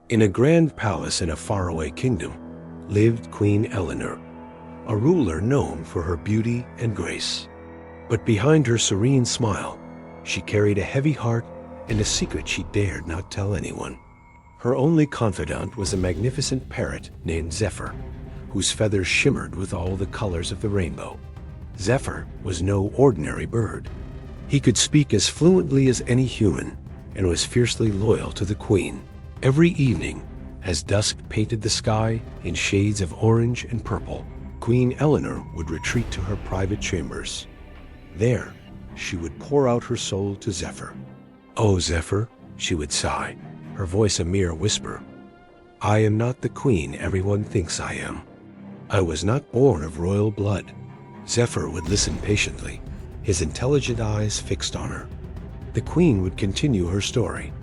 In a grand palace in a faraway kingdom lived Queen Eleanor, a ruler known for her beauty and grace. But behind her serene smile, she carried a heavy heart and a secret she dared not tell anyone. Her only confidant was a magnificent parrot named Zephyr, whose feathers shimmered with all the colors of the rainbow. Zephyr was no ordinary bird. He could speak as fluently as any human and was fiercely loyal to the queen. Every evening, as dusk painted the sky in shades of orange and purple, Queen Eleanor would retreat to her private chambers. There, she would pour out her soul to Zephyr. "Oh, Zephyr," she would sigh, her voice a mere whisper, "I am not the queen everyone thinks I am. I was not born of royal blood." Zephyr would listen patiently, his intelligent eyes fixed on her. The queen would continue her story,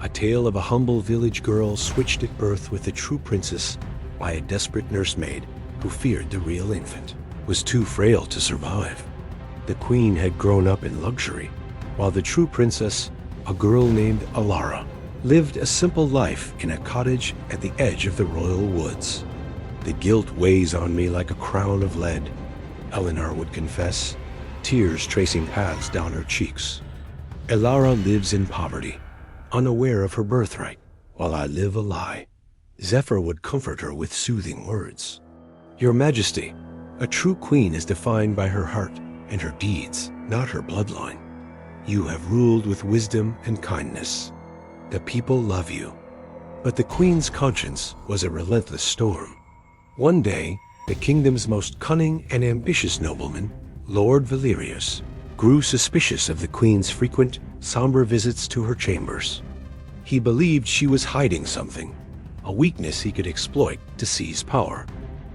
a tale of a humble village girl switched at birth with a true princess by a desperate nursemaid who feared the real infant was too frail to survive. The queen had grown up in luxury, while the true princess, a girl named Alara, lived a simple life in a cottage at the edge of the royal woods. "The guilt weighs on me like a crown of lead," Eleanor would confess, tears tracing paths down her cheeks. "Alara lives in poverty, unaware of her birthright, while I live a lie." Zephyr would comfort her with soothing words. "Your Majesty, a true queen is defined by her heart and her deeds, not her bloodline. You have ruled with wisdom and kindness. The people love you." But the queen's conscience was a relentless storm. One day, the kingdom's most cunning and ambitious nobleman, Lord Valerius, grew suspicious of the queen's frequent, somber visits to her chambers. He believed she was hiding something, a weakness he could exploit to seize power.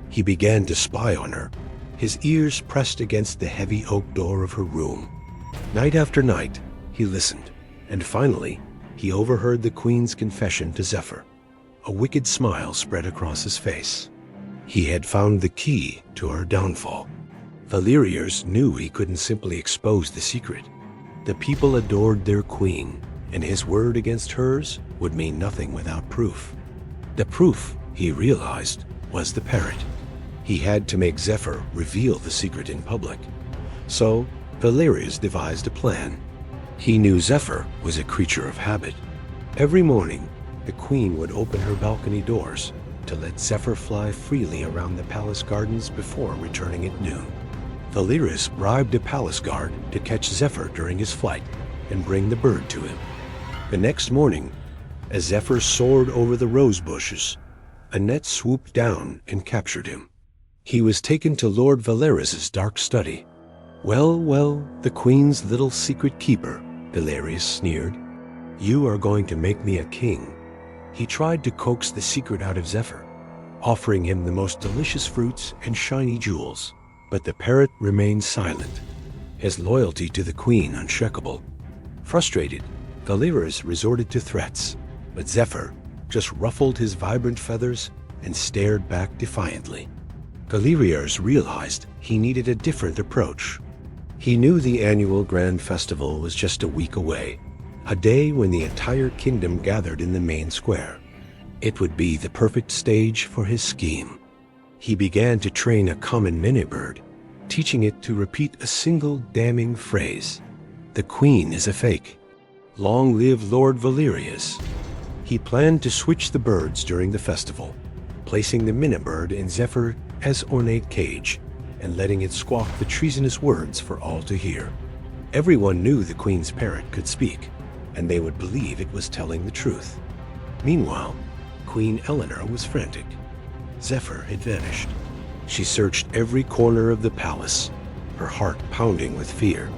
He began to spy on her, his ears pressed against the heavy oak door of her room. Night after night, he listened, and finally, he overheard the queen's confession to Zephyr. A wicked smile spread across his face. He had found the key to her downfall. Valerius knew he couldn't simply expose the secret. The people adored their queen, and his word against hers would mean nothing without proof. The proof, he realized, was the parrot. He had to make Zephyr reveal the secret in public. So, Valerius devised a plan. He knew Zephyr was a creature of habit. Every morning, the queen would open her balcony doors to let Zephyr fly freely around the palace gardens before returning at noon. Valerius bribed a palace guard to catch Zephyr during his flight and bring the bird to him. The next morning, as Zephyr soared over the rose bushes, a net swooped down and captured him. He was taken to Lord Valerius's dark study. Well, the queen's little secret keeper," Valerius sneered. "You are going to make me a king." He tried to coax the secret out of Zephyr, offering him the most delicious fruits and shiny jewels. But the parrot remained silent, his loyalty to the queen unshakable. Frustrated, Valerius resorted to threats, but Zephyr just ruffled his vibrant feathers and stared back defiantly. Valerius realized he needed a different approach. He knew the annual grand festival was just a week away, a day when the entire kingdom gathered in the main square. It would be the perfect stage for his scheme. He began to train a common minibird, teaching it to repeat a single damning phrase: "The queen is a fake. Long live Lord Valerius." He planned to switch the birds during the festival, placing the minibird in Zephyr's ornate cage and letting it squawk the treasonous words for all to hear. Everyone knew the queen's parrot could speak, and they would believe it was telling the truth. Meanwhile, Queen Eleanor was frantic. Zephyr had vanished. She searched every corner of the palace, her heart pounding with fear.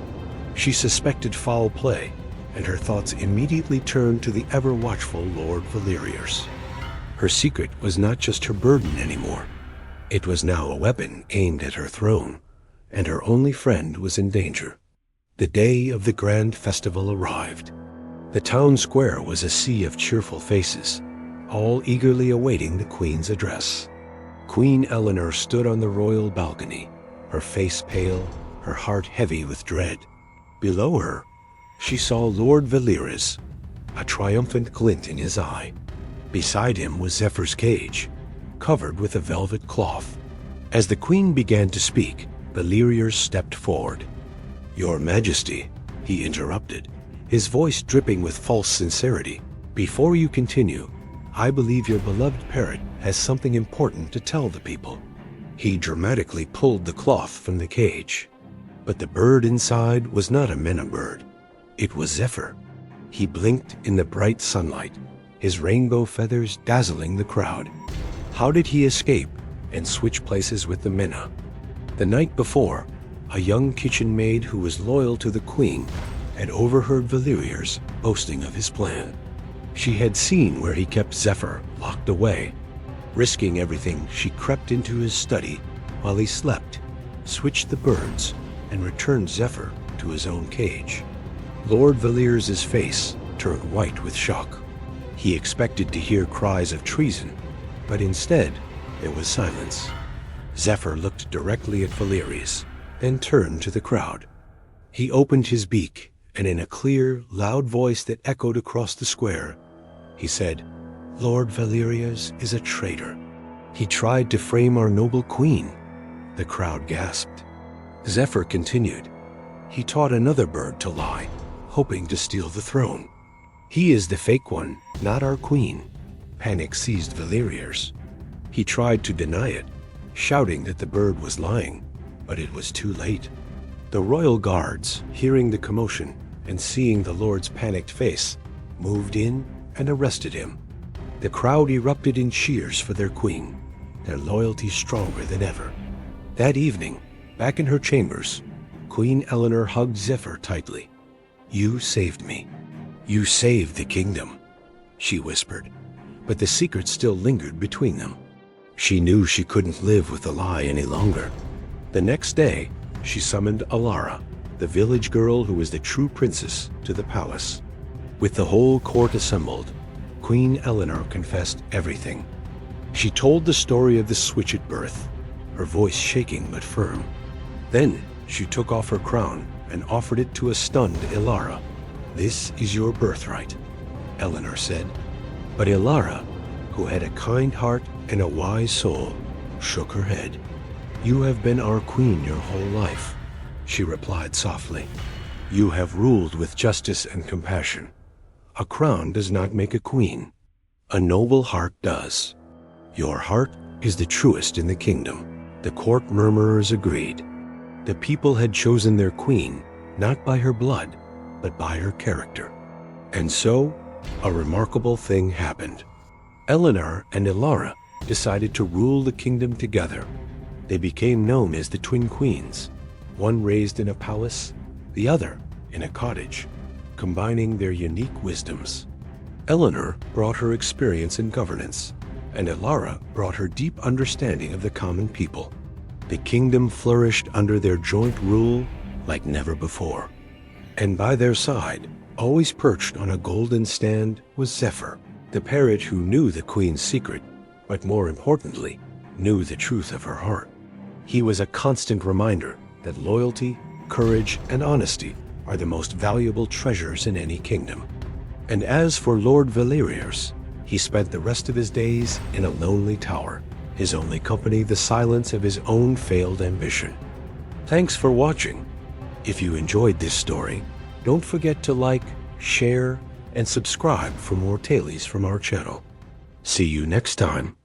She suspected foul play, and her thoughts immediately turned to the ever-watchful Lord Valerius. Her secret was not just her burden anymore. It was now a weapon aimed at her throne, and her only friend was in danger. The day of the grand festival arrived. The town square was a sea of cheerful faces, all eagerly awaiting the queen's address. Queen Eleanor stood on the royal balcony, her face pale, her heart heavy with dread. Below her, she saw Lord Valerius, a triumphant glint in his eye. Beside him was Zephyr's cage, covered with a velvet cloth. As the queen began to speak, Valerius stepped forward. "Your Majesty," he interrupted, his voice dripping with false sincerity. "Before you continue, I believe your beloved Parrot has something important to tell the people." He dramatically pulled the cloth from the cage. But the bird inside was not a Mena bird. It was Zephyr. He blinked in the bright sunlight, his rainbow feathers dazzling the crowd. How did he escape and switch places with the Mena? The night before, a young kitchen maid who was loyal to the queen had overheard Valerius boasting of his plan. She had seen where he kept Zephyr locked away. Risking everything, she crept into his study while he slept, switched the birds, and returned Zephyr to his own cage. Lord Valerius's face turned white with shock. He expected to hear cries of treason, but instead there was silence. Zephyr looked directly at Valerius, then turned to the crowd. He opened his beak, and in a clear, loud voice that echoed across the square, he said, "Lord Valerius is a traitor. He tried to frame our noble queen." The crowd gasped. Zephyr continued, "He taught another bird to lie, hoping to steal the throne. He is the fake one, not our queen." Panic seized Valerius. He tried to deny it, shouting that the bird was lying, but it was too late. The royal guards, hearing the commotion and seeing the Lord's panicked face, moved in and arrested him. The crowd erupted in cheers for their queen, their loyalty stronger than ever. That evening, back in her chambers, Queen Eleanor hugged Zephyr tightly. "You saved me. You saved the kingdom," she whispered, but the secret still lingered between them. She knew she couldn't live with the lie any longer. The next day, she summoned Alara, the village girl who was the true princess, to the palace. With the whole court assembled, Queen Eleanor confessed everything. She told the story of the switch at birth, her voice shaking but firm. Then she took off her crown and offered it to a stunned Ilara. "This is your birthright," Eleanor said. But Ilara, who had a kind heart and a wise soul, shook her head. "You have been our queen your whole life," she replied softly. "You have ruled with justice and compassion. A crown does not make a queen. A noble heart does. Your heart is the truest in the kingdom." The court murmurers agreed. The people had chosen their queen, not by her blood, but by her character. And so, a remarkable thing happened. Eleanor and Ilara decided to rule the kingdom together. They became known as the Twin Queens, one raised in a palace, the other in a cottage, combining their unique wisdoms. Eleanor brought her experience in governance, and Ilara brought her deep understanding of the common people. The kingdom flourished under their joint rule like never before. And by their side, always perched on a golden stand, was Zephyr, the parrot who knew the queen's secret, but more importantly, knew the truth of her heart. He was a constant reminder that loyalty, courage, and honesty are the most valuable treasures in any kingdom. And as for Lord Valerius, he spent the rest of his days in a lonely tower, his only company the silence of his own failed ambition. Thanks for watching. If you enjoyed this story, don't forget to like, share, and subscribe for more tales from our channel. See you next time.